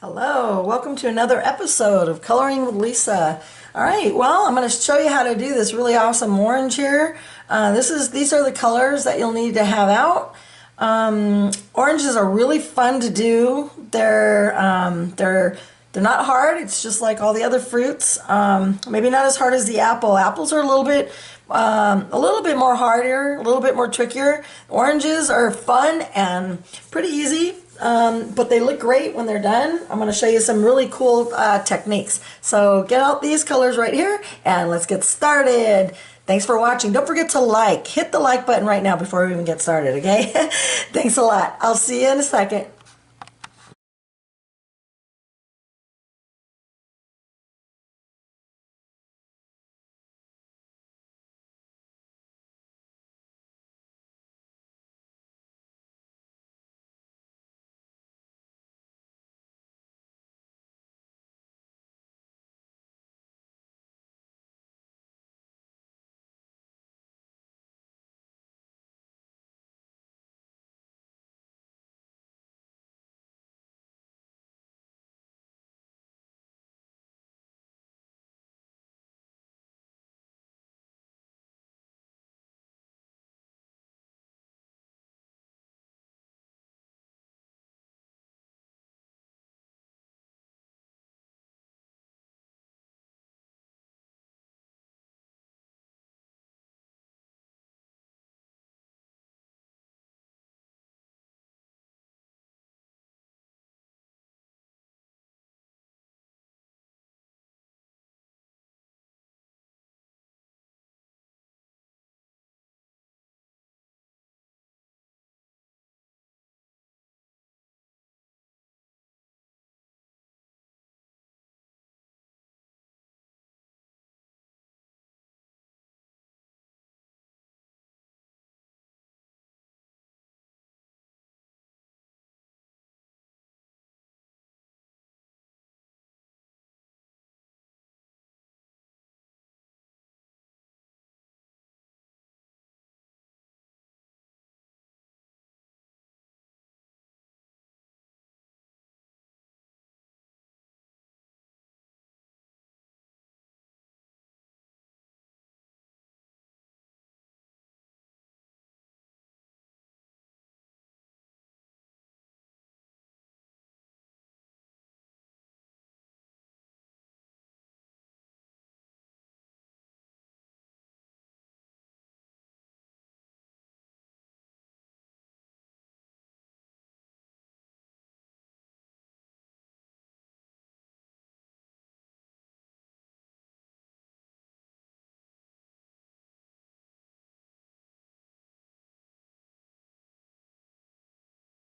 Hello, welcome to another episode of Coloring with Lisa. All right, well, I'm going to show you how to do this really awesome orange here. These are the colors that you'll need to have out. Oranges are really fun to do. They're not hard. It's just like all the other fruits. Maybe not as hard as the apple. Apples are a little bit more harder, a little bit more trickier. Oranges are fun and pretty easy. But they look great when they're done. I'm going to show you some really cool techniques. So get out these colors right here and let's get started. Thanks for watching. Don't forget to hit the like button right now before we even get started, okay? Thanks a lot. I'll see you in a second.